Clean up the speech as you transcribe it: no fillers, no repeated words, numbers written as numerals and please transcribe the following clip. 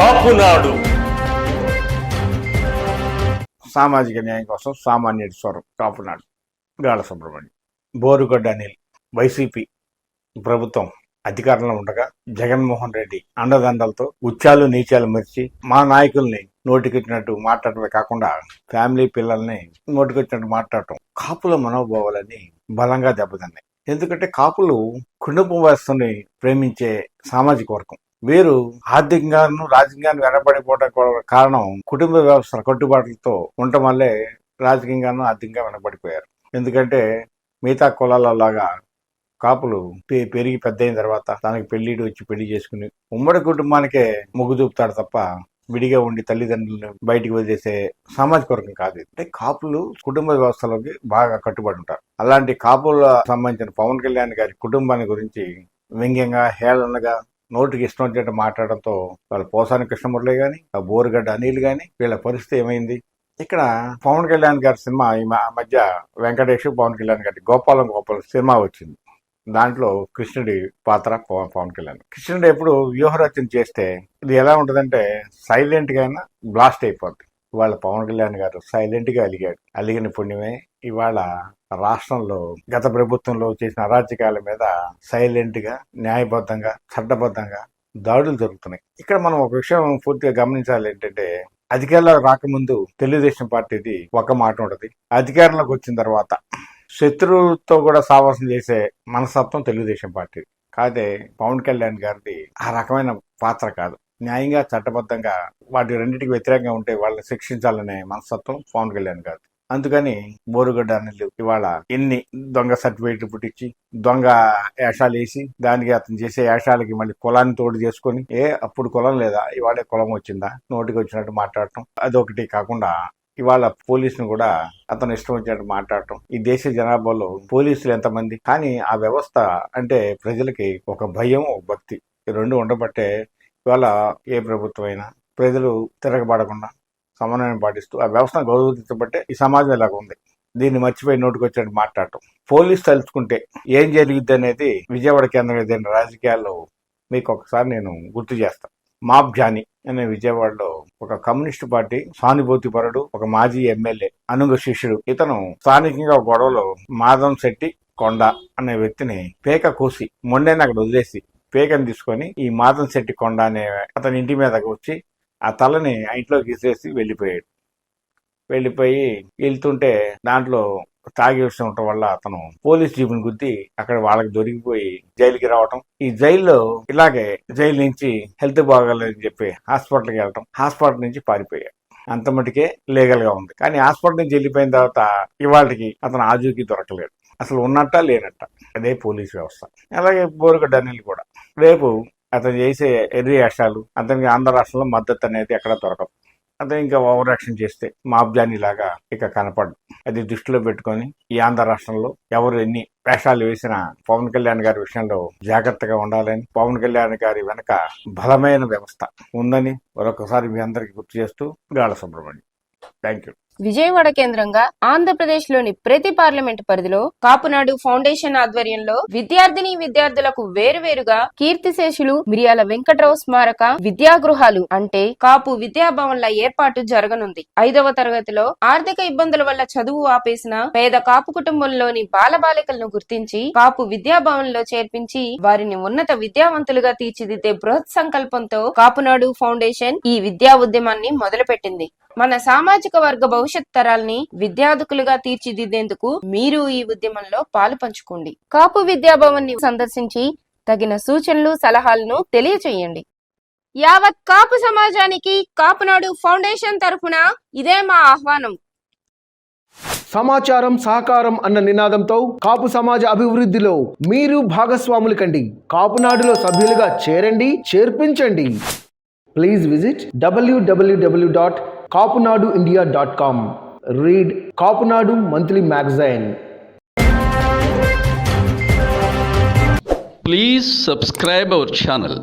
కాపునాడు సామాజిక న్యాయం కోసం సామాన్యుడి స్వరం. కాపునాడు గాల సుబ్రహ్మణ్యం. బోరుగడ్డ అనిల్. వైసీపీ ప్రభుత్వం అధికారంలో ఉండగా జగన్మోహన్ రెడ్డి అండదండలతో ఉచ్చాలు నీచాలు మరిచి మా నాయకుల్ని నోటికొచ్చినట్టు మాట్లాడటమే కాకుండా ఫ్యామిలీ పిల్లల్ని నోటికొచ్చినట్టు మాట్లాడటం కాపుల మనోభావాలని బలంగా దెబ్బతిన్నాయి. ఎందుకంటే కాపులు కుటుంబ వ్యవస్థని ప్రేమించే సామాజిక వర్గం. వీరు ఆర్థికంగాను రాజకీయంగాను వెనబడిపోవడం కారణం కుటుంబ వ్యవస్థల కట్టుబాట్లతో ఉండటం వల్లే రాజకీయంగాను ఆర్థికంగా వెనబడిపోయారు. ఎందుకంటే మిగతా కులాల లాగా కాపులు పెరిగి పెద్ద అయిన తర్వాత తనకి పెళ్లిడు వచ్చి పెళ్లి చేసుకుని ఉమ్మడి కుటుంబానికే మొగ్గు చూపుతాడు తప్ప విడిగా ఉండి తల్లిదండ్రులను బయటికి వదిలేసే సామాజిక వర్గం కాదు. అంటే కాపులు కుటుంబ వ్యవస్థలోకి బాగా కట్టుబడి ఉంటారు. అలాంటి కాపుల సంబంధించిన పవన్ కళ్యాణ్ గారి కుటుంబాన్ని గురించి వ్యంగ్యంగా హేళనగా నోటికి ఇష్టం వచ్చినట్టు మాట్లాడడంతో వాళ్ళ పోసాని కృష్ణమురళి గాని బోరుగడ్డ అనిల్ గాని వీళ్ళ పరిస్థితి ఏమైంది? ఇక్కడ పవన్ కళ్యాణ్ గారి సినిమా ఈ మధ్య వెంకటేష్ పవన్ కళ్యాణ్ గారి గోపాలం సినిమా వచ్చింది. దాంట్లో కృష్ణుడి పాత్ర పవన్ కళ్యాణ్. కృష్ణుడు ఎప్పుడు వ్యూహరచన చేస్తే ఇది ఎలా ఉంటదంటే సైలెంట్ గా అయినా బ్లాస్ట్ అయిపోద్ది. ఇవాళ పవన్ కళ్యాణ్ గారు సైలెంట్ గా అలిగాడు. అలిగిన పుణ్యమే ఇవాళ రాష్ట్రంలో గత ప్రభుత్వంలో చేసిన అరాచకాల మీద సైలెంట్ గా న్యాయబద్ధంగా చట్టబద్ధంగా దాడులు జరుగుతున్నాయి. ఇక్కడ మనం ఒక విషయం పూర్తిగా గమనించాలి. ఏంటంటే అధికారంలోకి రాకముందు తెలుగుదేశం పార్టీది ఒక మాట ఉంటది, అధికారంలోకి వచ్చిన తర్వాత శత్రువుతో కూడా సావాసం చేసే మనస్తత్వం తెలుగుదేశం పార్టీ. కాదే పవన్ కళ్యాణ్ గారిది ఆ రకమైన పాత్ర కాదు. న్యాయంగా చట్టబద్ధంగా వాటి రెండింటికి వ్యతిరేకంగా ఉంటే వాళ్ళని శిక్షించాలనే మనస్తత్వం పవన్ కళ్యాణ్ గారిది. అందుకని బోరుగడ్డ అనిల్ ఇవాళ ఎన్ని దొంగ సర్టిఫికేట్లు పుట్టించి దొంగ వేషాలు వేసి దానికి అతను చేసే వేషాలకి మళ్ళీ కులాన్ని తోడు చేసుకుని అప్పుడు కులం లేదా ఇవాళే కులం వచ్చిందా నోటికి వచ్చినట్టు మాట్లాడటం. అదొకటి కాకుండా ఇవాళ పోలీసును కూడా అతను ఇష్టం వచ్చినట్టు మాట్లాడటం. ఈ దేశ జనాభాలో పోలీసులు ఎంతమంది, కానీ ఆ వ్యవస్థ అంటే ప్రజలకి ఒక భయం ఒక భక్తి ఈ రెండు ఉండబట్టే ఇవాళ ఏ ప్రభుత్వం అయినా ప్రజలు తిరగబడకుండా సమన్వయం పాటిస్తూ ఆ వ్యవస్థను గౌరవించబట్టే ఈ సమాజం ఇలాగ ఉంది. దీన్ని మర్చిపోయి నోటికి వచ్చినట్టు మాట్లాడటం. పోలీసు తలుచుకుంటే ఏం జరిగిద్ది అనేది విజయవాడ కేంద్రం రాజకీయాల్లో మీకు ఒకసారి నేను గుర్తు చేస్తాను. మాబ్ జానీ అనే విజయవాడలో ఒక కమ్యూనిస్టు పార్టీ సానుభూతి పరుడు ఒక మాజీ ఎమ్మెల్యే అనుంగ శిష్యుడు. ఇతను స్థానికంగా ఒక గొడవలో మాధవ్ శెట్టి కొండ అనే వ్యక్తిని పేక కోసి మొండేని అక్కడ వదిలేసి పేకని తీసుకొని ఈ మాధవ్ శెట్టి కొండ అనే అతని ఇంటి మీదకి వచ్చి ఆ తలని ఇంట్లోకి తీసేసి వెళ్ళిపోయి వెళ్తుంటే దాంట్లో తాగి విషయం ఉండటం వల్ల అతను పోలీస్ జీపుని గుద్ది అక్కడ వాళ్ళకి దొరికిపోయి జైలుకి రావటం. ఈ జైల్లో ఇలాగే జైలు నుంచి హెల్త్ బాగాలేదని చెప్పి హాస్పిటల్కి వెళ్ళటం, హాస్పిటల్ నుంచి పారిపోయాడు. అంత మటుకే లీగల్ గా ఉంది. కానీ హాస్పిటల్ నుంచి వెళ్ళిపోయిన తర్వాత ఇవాళకి అతను ఆజూకి దొరకలేడు. అసలు ఉన్నట్ట లేనట్ట. అదే పోలీస్ వ్యవస్థ. అలాగే బోరుగడ్డ అనిల్ కూడా రేపు అతను చేసే ఎర్రి వేషాలు అతనికి ఆంధ్ర రాష్ట్రంలో మద్దతు అనేది ఎక్కడ దొరకదు. అతను ఇంకా ఓవర్ యాక్షన్ చేస్తే మాబ్జానీ లాగా ఇక కనపడు. అది దృష్టిలో పెట్టుకొని ఈ ఆంధ్ర రాష్ట్రంలో ఎవరు ఎన్ని వేషాలు వేసినా పవన్ కళ్యాణ్ గారి విషయంలో జాగ్రత్తగా ఉండాలని, పవన్ కళ్యాణ్ గారి వెనక బలమైన వ్యవస్థ ఉందని మరొకసారి మీ అందరికి గుర్తు చేస్తూ గాల సుబ్రహ్మణ్యం. Thank you. విజయవాడ కేంద్రంగా ఆంధ్రప్రదేశ్ లోని ప్రతి పార్లమెంటు పరిధిలో కాపునాడు ఫౌండేషన్ ఆధ్వర్యంలో విద్యార్థులకు వేరువేరుగా కీర్తిశేషులు మిరియాల వెంకట్రావు స్మారక విద్యాగృహాలు అంటే కాపు విద్యాభవన్ల ఏర్పాటు జరగనుంది. 5వ తరగతిలో ఆర్థిక ఇబ్బందుల వల్ల చదువు ఆపేసిన పేద కాపు కుటుంబంలోని బాలబాలికలను గుర్తించి కాపు విద్యాభవన్ లో చేర్పించి వారిని ఉన్నత విద్యావంతులుగా తీర్చిదిద్దే బృహత్ సంకల్పంతో కాపునాడు ఫౌండేషన్ ఈ విద్యా ఉద్యమాన్ని మొదలుపెట్టింది. మన సామాజిక వర్గ భవిష్యత్ తరాల్ని విద్యార్థులుగా తీర్చిదిద్దేందుకు మీరు ఈ ఉద్యమంలో పాలు పంచుకోండి. కాపు విద్యాభవన్ ని సందర్శించి తగిన సూచనలు సలహాలను తెలియచేయండి. యావత్ కాపు సమాజానికి కాపునాడు ఫౌండేషన్ తరఫున ఇదే మా ఆహ్వానం. సమాచారం సహకారం అన్న నినాదంతో కాపు సమాజ అభివృద్ధిలో మీరు భాగస్వాములు కండి. కాపునాడులో సభ్యులుగా చేరండి, చేర్పించండి. Please visit www.kapunaduindia.com. Read Kapunadu Monthly Magazine. Please subscribe our channel.